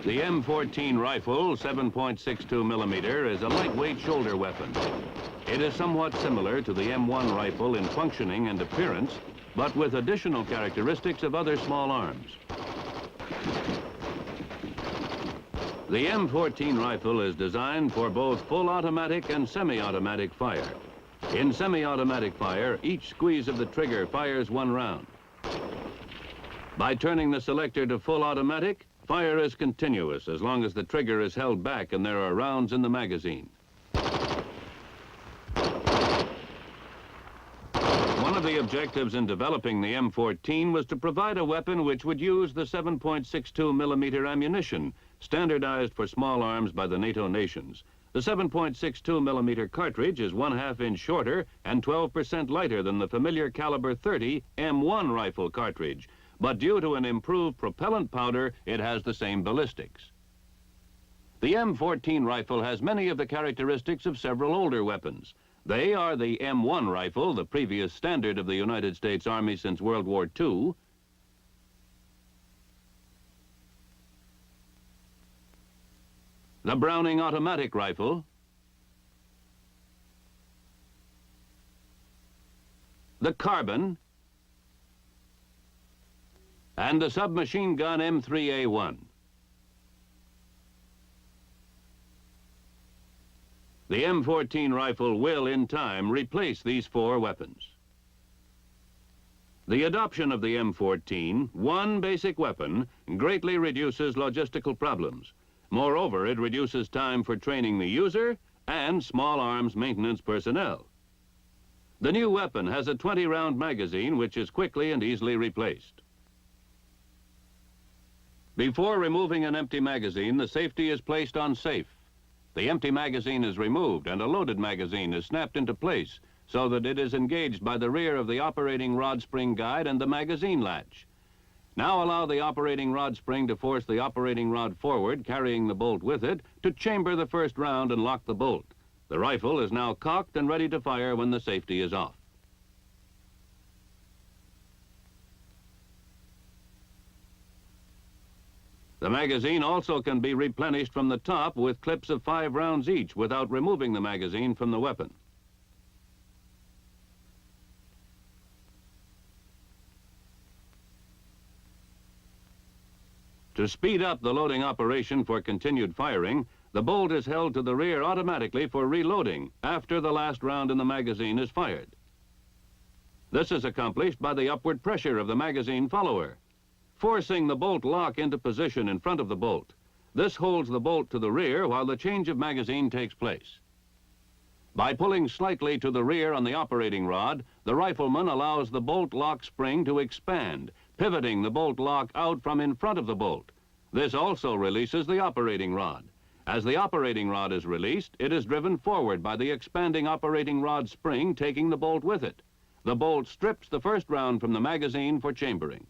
The M14 rifle, 7.62 millimeter, is a lightweight shoulder weapon. It is somewhat similar to the M1 rifle in functioning and appearance, but with additional characteristics of other small arms. The M14 rifle is designed for both full automatic and semi-automatic fire. In semi-automatic fire, each squeeze of the trigger fires one round. By turning the selector to full automatic, fire is continuous as long as the trigger is held back and there are rounds in the magazine. One of the objectives in developing the M14 was to provide a weapon which would use the 7.62 millimeter ammunition, standardized for small arms by the NATO nations. The 7.62 millimeter cartridge is 1/2 inch shorter and 12% lighter than the familiar caliber 30 M1 rifle cartridge, but due to an improved propellant powder, it has the same ballistics. The M14 rifle has many of the characteristics of several older weapons. They are the M1 rifle, the previous standard of the United States Army since World War II, the Browning automatic rifle, the carbine, and the submachine gun M3A1. The M14 rifle will, in time, replace these four weapons. The adoption of the M14, one basic weapon, greatly reduces logistical problems. Moreover, it reduces time for training the user and small arms maintenance personnel. The new weapon has a 20-round magazine which is quickly and easily replaced. Before removing an empty magazine, the safety is placed on safe. The empty magazine is removed and a loaded magazine is snapped into place so that it is engaged by the rear of the operating rod spring guide and the magazine latch. Now allow the operating rod spring to force the operating rod forward, carrying the bolt with it, to chamber the first round and lock the bolt. The rifle is now cocked and ready to fire when the safety is off. The magazine also can be replenished from the top with clips of 5 rounds each without removing the magazine from the weapon. To speed up the loading operation for continued firing, the bolt is held to the rear automatically for reloading after the last round in the magazine is fired. This is accomplished by the upward pressure of the magazine follower, forcing the bolt lock into position in front of the bolt. This holds the bolt to the rear while the change of magazine takes place. By pulling slightly to the rear on the operating rod, the rifleman allows the bolt lock spring to expand, pivoting the bolt lock out from in front of the bolt. This also releases the operating rod. As the operating rod is released, it is driven forward by the expanding operating rod spring, taking the bolt with it. The bolt strips the first round from the magazine for chambering.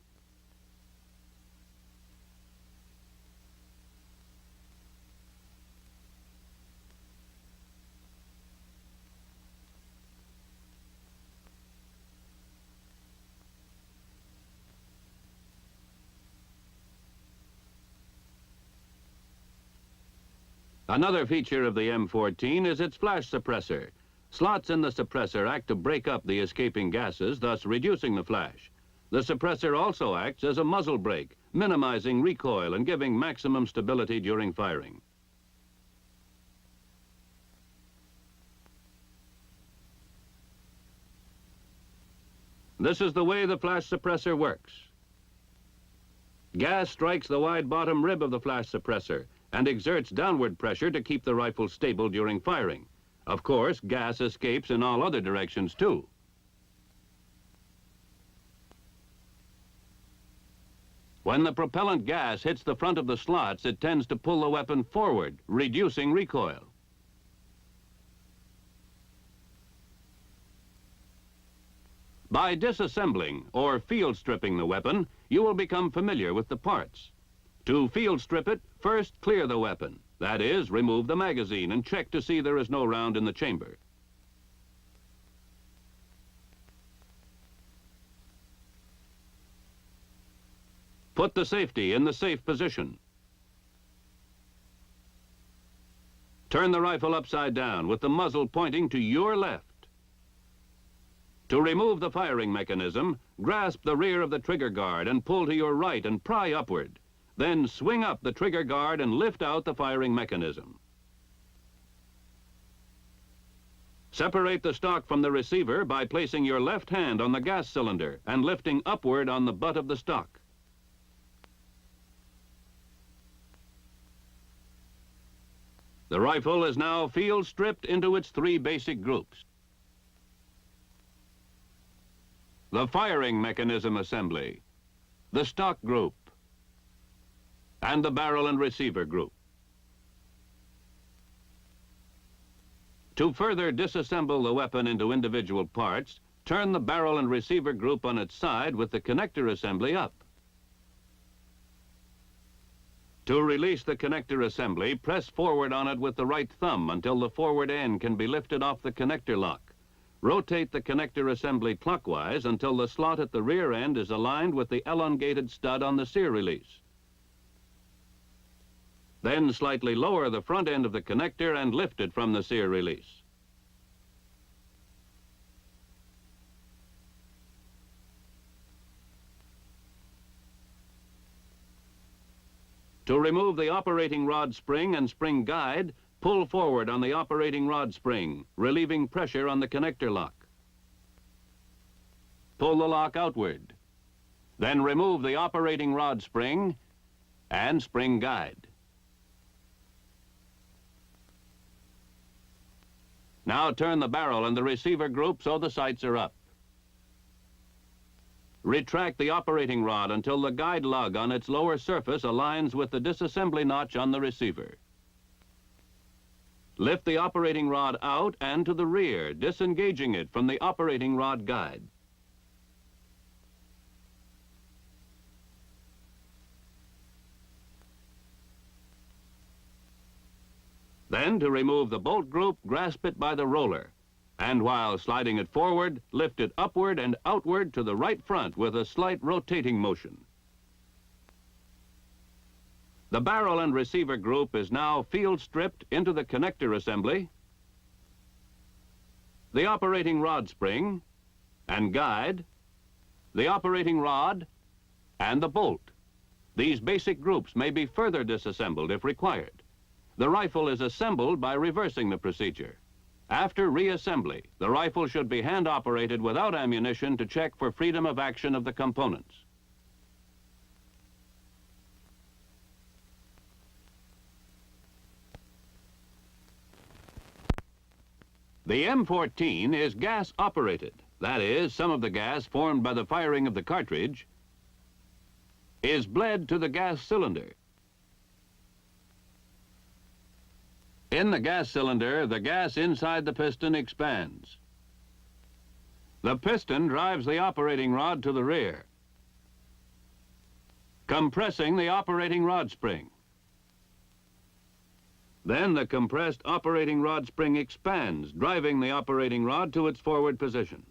Another feature of the M14 is its flash suppressor. Slots in the suppressor act to break up the escaping gases, thus reducing the flash. The suppressor also acts as a muzzle brake, minimizing recoil and giving maximum stability during firing. This is the way the flash suppressor works. Gas strikes the wide bottom rib of the flash suppressor and exerts downward pressure to keep the rifle stable during firing. Of course, gas escapes in all other directions too. When the propellant gas hits the front of the slots, it tends to pull the weapon forward, reducing recoil. By disassembling or field stripping the weapon, you will become familiar with the parts. To field strip it, first clear the weapon. That is, remove the magazine and check to see there is no round in the chamber. Put the safety in the safe position. Turn the rifle upside down with the muzzle pointing to your left. To remove the firing mechanism, grasp the rear of the trigger guard and pull to your right and pry upward. Then swing up the trigger guard and lift out the firing mechanism. Separate the stock from the receiver by placing your left hand on the gas cylinder and lifting upward on the butt of the stock. The rifle is now field stripped into its 3 basic groups. The firing mechanism assembly, the stock group, and the barrel and receiver group. To further disassemble the weapon into individual parts, turn the barrel and receiver group on its side with the connector assembly up. To release the connector assembly, press forward on it with the right thumb until the forward end can be lifted off the connector lock. Rotate the connector assembly clockwise until the slot at the rear end is aligned with the elongated stud on the sear release. Then slightly lower the front end of the connector and lift it from the sear release. To remove the operating rod spring and spring guide, pull forward on the operating rod spring, relieving pressure on the connector lock. Pull the lock outward. Then remove the operating rod spring and spring guide. Now turn the barrel and the receiver group so the sights are up. Retract the operating rod until the guide lug on its lower surface aligns with the disassembly notch on the receiver. Lift the operating rod out and to the rear, disengaging it from the operating rod guide. Then, to remove the bolt group, grasp it by the roller, and while sliding it forward, lift it upward and outward to the right front with a slight rotating motion. The barrel and receiver group is now field stripped into the connector assembly, the operating rod spring and guide, the operating rod, and the bolt. These basic groups may be further disassembled if required. The rifle is assembled by reversing the procedure. After reassembly, the rifle should be hand-operated without ammunition to check for freedom of action of the components. The M14 is gas-operated. That is, some of the gas formed by the firing of the cartridge is bled to the gas cylinder. In the gas cylinder, the gas inside the piston expands. The piston drives the operating rod to the rear, compressing the operating rod spring. Then the compressed operating rod spring expands, driving the operating rod to its forward position.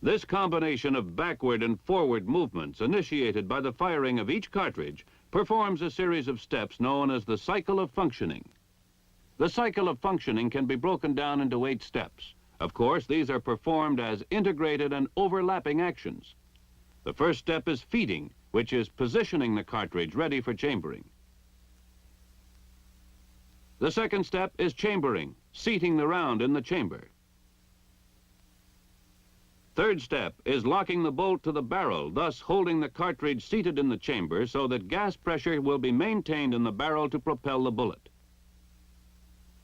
This combination of backward and forward movements initiated by the firing of each cartridge performs a series of steps known as the cycle of functioning. The cycle of functioning can be broken down into 8 steps. Of course, these are performed as integrated and overlapping actions. The first step is feeding, which is positioning the cartridge ready for chambering. The second step is chambering, seating the round in the chamber. Third step is locking the bolt to the barrel, thus holding the cartridge seated in the chamber so that gas pressure will be maintained in the barrel to propel the bullet.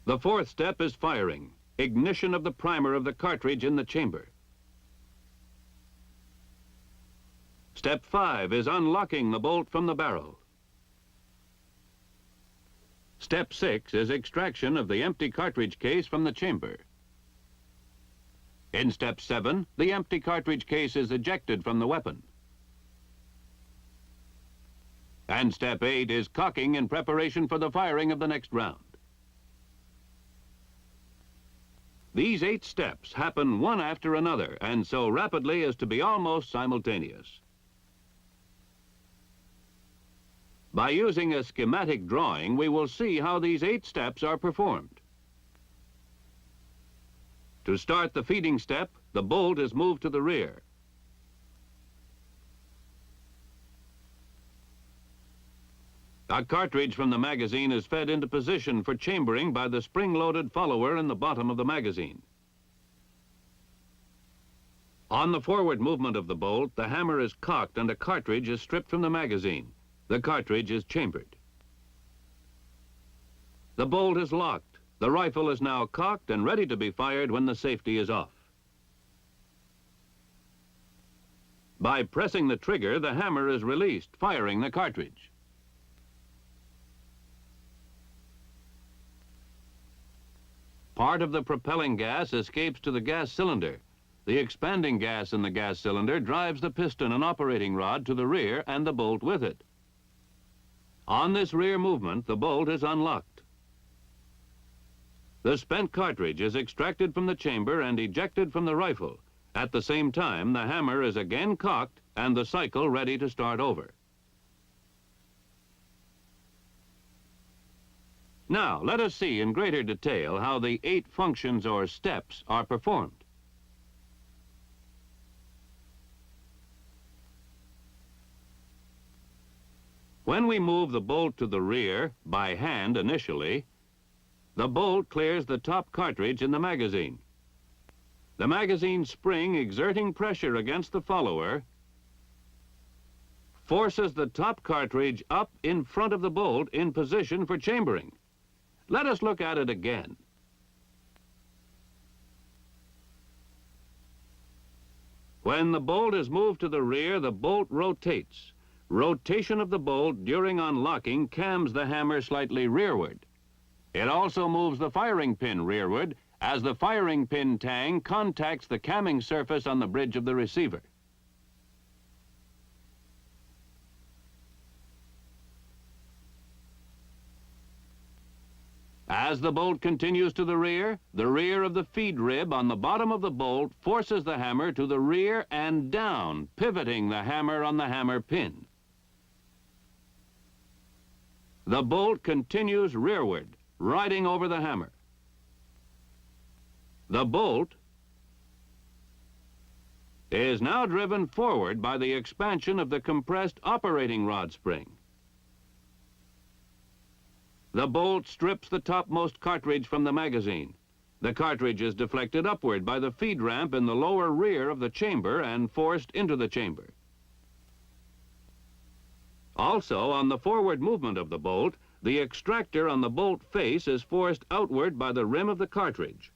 The fourth step is firing, ignition of the primer of the cartridge in the chamber. Step 5 is unlocking the bolt from the barrel. Step 6 is extraction of the empty cartridge case from the chamber. In step 7, the empty cartridge case is ejected from the weapon. And step 8 is cocking in preparation for the firing of the next round. These 8 steps happen one after another, and so rapidly as to be almost simultaneous. By using a schematic drawing, we will see how these 8 steps are performed. To start the feeding step, the bolt is moved to the rear. A cartridge from the magazine is fed into position for chambering by the spring-loaded follower in the bottom of the magazine. On the forward movement of the bolt, the hammer is cocked and a cartridge is stripped from the magazine. The cartridge is chambered. The bolt is locked. The rifle is now cocked and ready to be fired when the safety is off. By pressing the trigger, the hammer is released, firing the cartridge. Part of the propelling gas escapes to the gas cylinder. The expanding gas in the gas cylinder drives the piston and operating rod to the rear and the bolt with it. On this rear movement, the bolt is unlocked. The spent cartridge is extracted from the chamber and ejected from the rifle. At the same time, the hammer is again cocked and the cycle ready to start over. Now, let us see in greater detail how the 8 functions or steps are performed. When we move the bolt to the rear, by hand initially, the bolt clears the top cartridge in the magazine. The magazine spring, exerting pressure against the follower, forces the top cartridge up in front of the bolt in position for chambering. Let us look at it again. When the bolt is moved to the rear, the bolt rotates. Rotation of the bolt during unlocking cams the hammer slightly rearward. It also moves the firing pin rearward as the firing pin tang contacts the camming surface on the bridge of the receiver. As the bolt continues to the rear of the feed rib on the bottom of the bolt forces the hammer to the rear and down, pivoting the hammer on the hammer pin. The bolt continues rearward, riding over the hammer. The bolt is now driven forward by the expansion of the compressed operating rod spring. The bolt strips the topmost cartridge from the magazine. The cartridge is deflected upward by the feed ramp in the lower rear of the chamber and forced into the chamber. Also, on the forward movement of the bolt, the extractor on the bolt face is forced outward by the rim of the cartridge.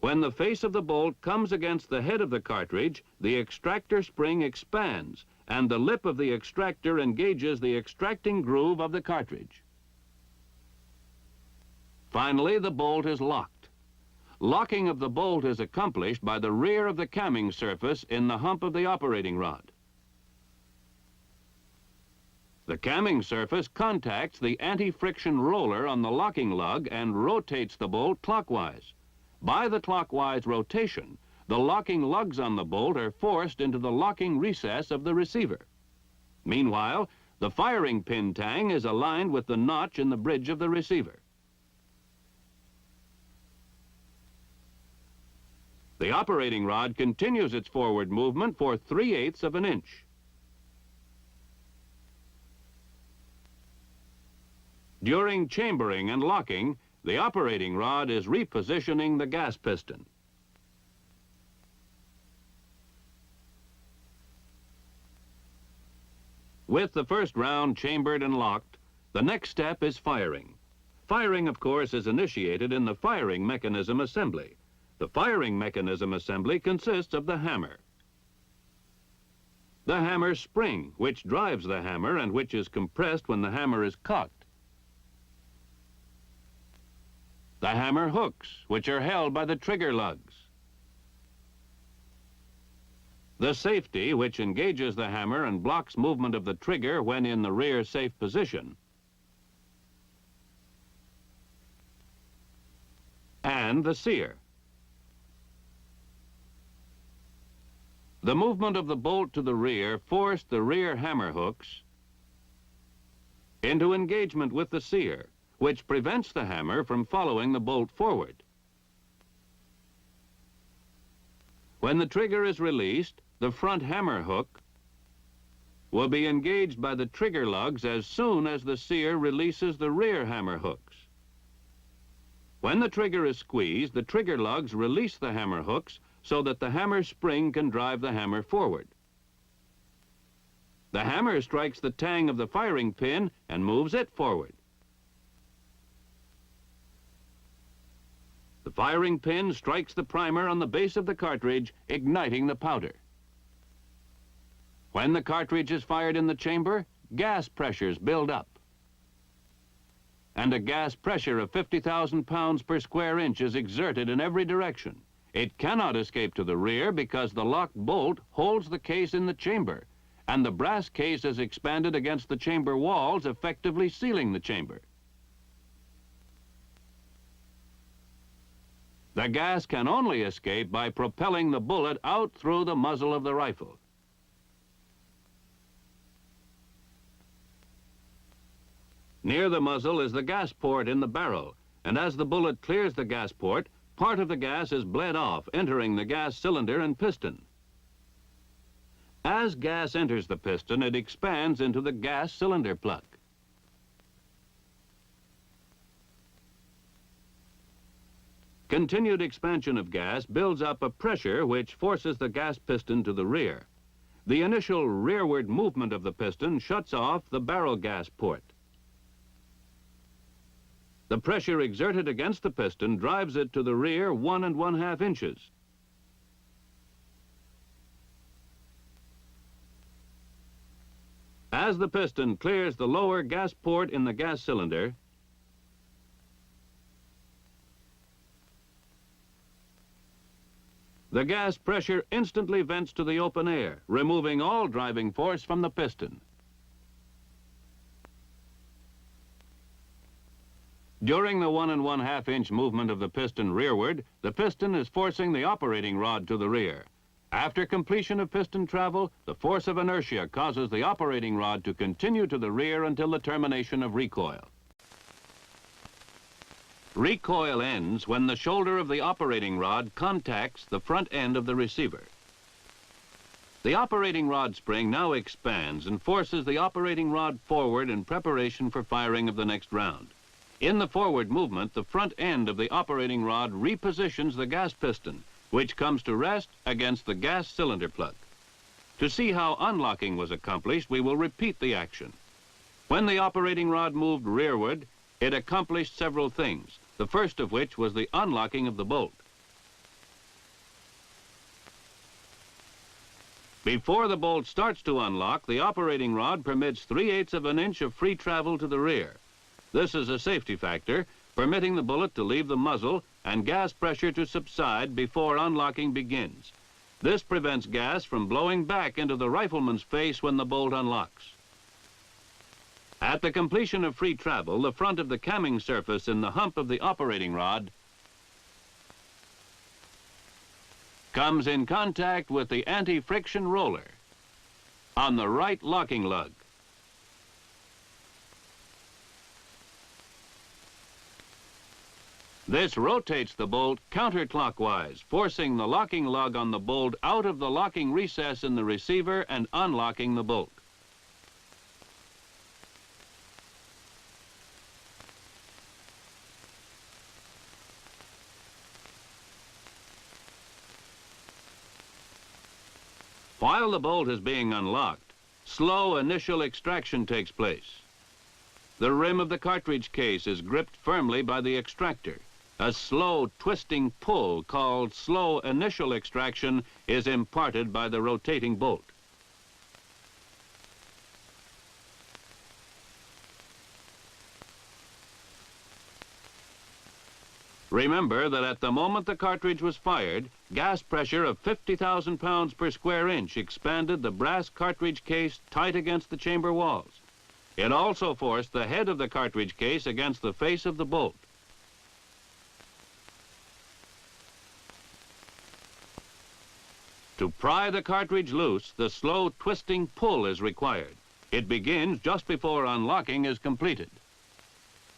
When the face of the bolt comes against the head of the cartridge, the extractor spring expands, and the lip of the extractor engages the extracting groove of the cartridge. Finally, the bolt is locked. Locking of the bolt is accomplished by the rear of the camming surface in the hump of the operating rod. The camming surface contacts the anti-friction roller on the locking lug and rotates the bolt clockwise. By the clockwise rotation, the locking lugs on the bolt are forced into the locking recess of the receiver. Meanwhile, the firing pin tang is aligned with the notch in the bridge of the receiver. The operating rod continues its forward movement for 3/8 of an inch. During chambering and locking, the operating rod is repositioning the gas piston. With the first round chambered and locked, the next step is firing. Firing, of course, is initiated in the firing mechanism assembly. The firing mechanism assembly consists of the hammer. The hammer spring, which drives the hammer and which is compressed when the hammer is cocked. The hammer hooks, which are held by the trigger lugs. The safety, which engages the hammer and blocks movement of the trigger when in the rear safe position. And the sear. The movement of the bolt to the rear forced the rear hammer hooks into engagement with the sear, which prevents the hammer from following the bolt forward. When the trigger is released, the front hammer hook will be engaged by the trigger lugs as soon as the sear releases the rear hammer hooks. When the trigger is squeezed, the trigger lugs release the hammer hooks so that the hammer spring can drive the hammer forward. The hammer strikes the tang of the firing pin and moves it forward. The firing pin strikes the primer on the base of the cartridge, igniting the powder. When the cartridge is fired in the chamber, gas pressures build up. And a gas pressure of 50,000 pounds per square inch is exerted in every direction. It cannot escape to the rear because the locked bolt holds the case in the chamber, and the brass case is expanded against the chamber walls, effectively sealing the chamber. The gas can only escape by propelling the bullet out through the muzzle of the rifle. Near the muzzle is the gas port in the barrel, and as the bullet clears the gas port, part of the gas is bled off, entering the gas cylinder and piston. As gas enters the piston, it expands into the gas cylinder plug. Continued expansion of gas builds up a pressure which forces the gas piston to the rear. The initial rearward movement of the piston shuts off the barrel gas port. The pressure exerted against the piston drives it to the rear 1 1/2 inches. As the piston clears the lower gas port in the gas cylinder, the gas pressure instantly vents to the open air, removing all driving force from the piston. During the 1 1/2 inch movement of the piston rearward, the piston is forcing the operating rod to the rear. After completion of piston travel, the force of inertia causes the operating rod to continue to the rear until the termination of recoil. Recoil ends when the shoulder of the operating rod contacts the front end of the receiver. The operating rod spring now expands and forces the operating rod forward in preparation for firing of the next round. In the forward movement, the front end of the operating rod repositions the gas piston, which comes to rest against the gas cylinder plug. To see how unlocking was accomplished, we will repeat the action. When the operating rod moved rearward, it accomplished several things, the first of which was the unlocking of the bolt. Before the bolt starts to unlock, the operating rod permits 3/8 of an inch of free travel to the rear. This is a safety factor, permitting the bullet to leave the muzzle and gas pressure to subside before unlocking begins. This prevents gas from blowing back into the rifleman's face when the bolt unlocks. At the completion of free travel, the front of the camming surface in the hump of the operating rod comes in contact with the anti-friction roller on the right locking lug. This rotates the bolt counterclockwise, forcing the locking lug on the bolt out of the locking recess in the receiver and unlocking the bolt. While the bolt is being unlocked, slow initial extraction takes place. The rim of the cartridge case is gripped firmly by the extractor. A slow twisting pull called slow initial extraction is imparted by the rotating bolt. Remember that at the moment the cartridge was fired, gas pressure of 50,000 pounds per square inch expanded the brass cartridge case tight against the chamber walls. It also forced the head of the cartridge case against the face of the bolt. To pry the cartridge loose, the slow twisting pull is required. It begins just before unlocking is completed.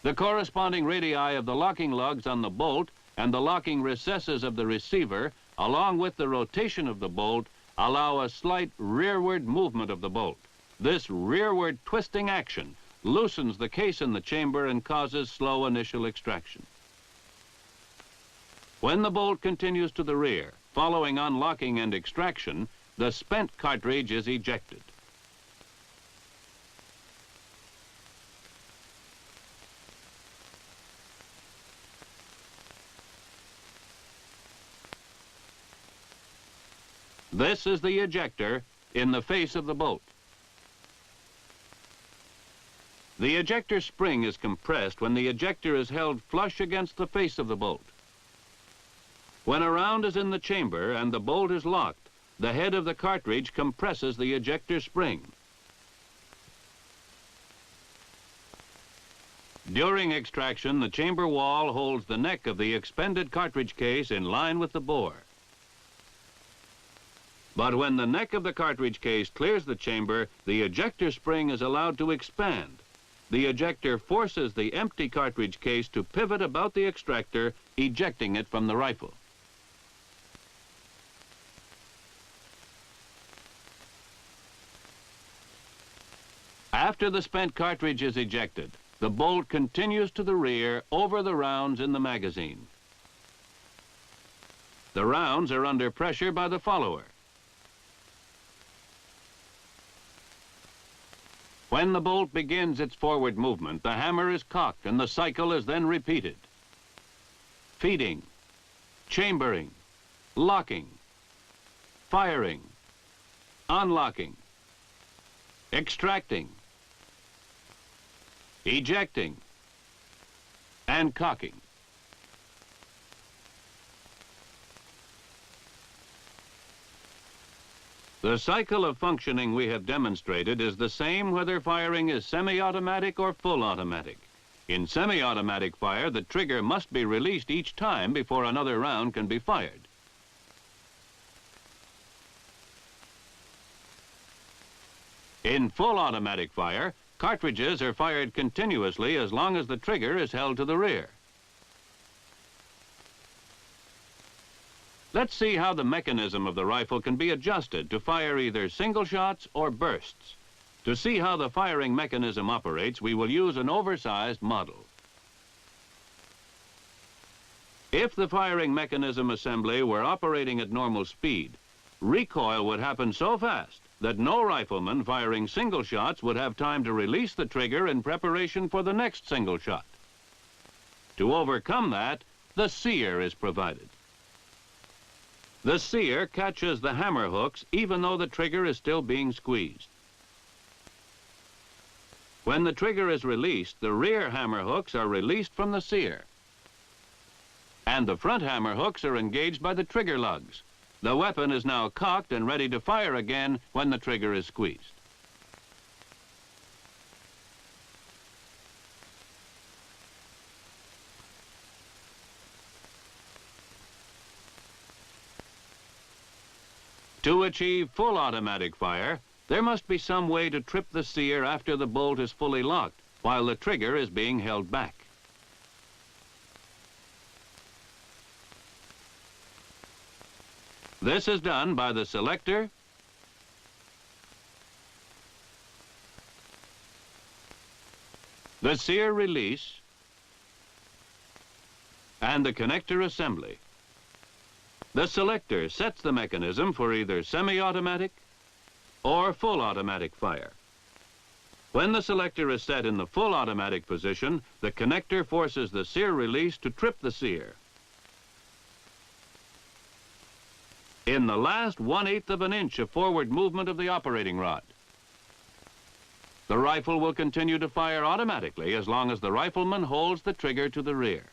The corresponding radii of the locking lugs on the bolt and the locking recesses of the receiver, along with the rotation of the bolt, allow a slight rearward movement of the bolt. This rearward twisting action loosens the case in the chamber and causes slow initial extraction. When the bolt continues to the rear, following unlocking and extraction, the spent cartridge is ejected. This is the ejector in the face of the bolt. The ejector spring is compressed when the ejector is held flush against the face of the bolt. When a round is in the chamber and the bolt is locked, the head of the cartridge compresses the ejector spring. During extraction, the chamber wall holds the neck of the expended cartridge case in line with the bore. But when the neck of the cartridge case clears the chamber, the ejector spring is allowed to expand. The ejector forces the empty cartridge case to pivot about the extractor, ejecting it from the rifle. After the spent cartridge is ejected, the bolt continues to the rear over the rounds in the magazine. The rounds are under pressure by the follower. When the bolt begins its forward movement, the hammer is cocked and the cycle is then repeated. Feeding, chambering, locking, firing, unlocking, extracting, ejecting, and cocking. The cycle of functioning we have demonstrated is the same whether firing is semi-automatic or full automatic. In semi-automatic fire, the trigger must be released each time before another round can be fired. In full automatic fire, cartridges are fired continuously as long as the trigger is held to the rear. Let's see how the mechanism of the rifle can be adjusted to fire either single shots or bursts. To see how the firing mechanism operates, we will use an oversized model. If the firing mechanism assembly were operating at normal speed, recoil would happen so fast that no rifleman firing single shots would have time to release the trigger in preparation for the next single shot. To overcome that, the sear is provided. The sear catches the hammer hooks even though the trigger is still being squeezed. When the trigger is released, the rear hammer hooks are released from the sear, and the front hammer hooks are engaged by the trigger lugs. The weapon is now cocked and ready to fire again when the trigger is squeezed. To achieve full automatic fire, there must be some way to trip the sear after the bolt is fully locked, while the trigger is being held back. This is done by the selector, the sear release, and the connector assembly. The selector sets the mechanism for either semi-automatic or full automatic fire. When the selector is set in the full automatic position, the connector forces the sear release to trip the sear. In the last 1/8 of an inch of forward movement of the operating rod, the rifle will continue to fire automatically as long as the rifleman holds the trigger to the rear.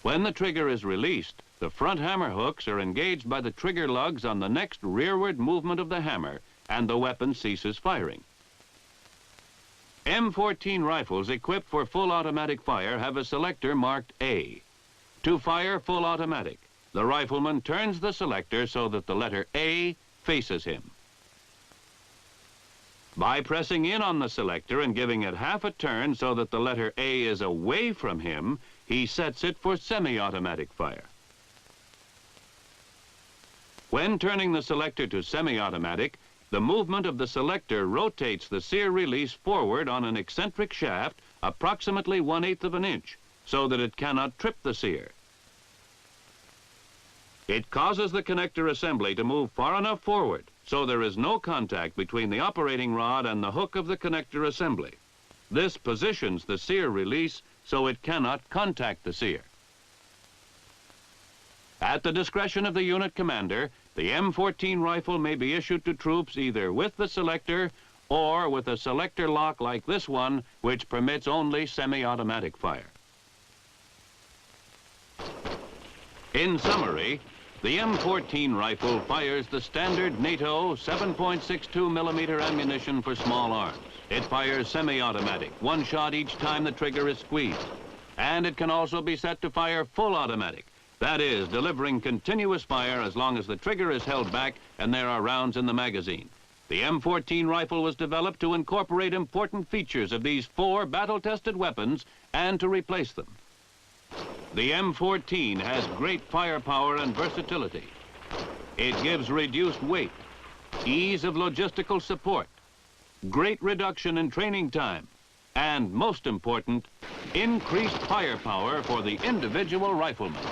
When the trigger is released, the front hammer hooks are engaged by the trigger lugs on the next rearward movement of the hammer, and the weapon ceases firing. M14 rifles equipped for full automatic fire have a selector marked A. To fire full automatic, the rifleman turns the selector so that the letter A faces him. By pressing in on the selector and giving it half a turn so that the letter A is away from him, he sets it for semi-automatic fire. When turning the selector to semi-automatic, the movement of the selector rotates the sear release forward on an eccentric shaft approximately 1/8 of an inch, so that it cannot trip the sear. It causes the connector assembly to move far enough forward so there is no contact between the operating rod and the hook of the connector assembly. This positions the sear release so it cannot contact the sear. At the discretion of the unit commander, the M14 rifle may be issued to troops either with the selector or with a selector lock like this one, which permits only semi-automatic fire. In summary, the M14 rifle fires the standard NATO 7.62 millimeter ammunition for small arms. It fires semi-automatic, one shot each time the trigger is squeezed. And it can also be set to fire full automatic. That is, delivering continuous fire as long as the trigger is held back and there are rounds in the magazine. The M14 rifle was developed to incorporate important features of these 4 battle-tested weapons and to replace them. The M14 has great firepower and versatility. It gives reduced weight, ease of logistical support, great reduction in training time, and most important, increased firepower for the individual rifleman.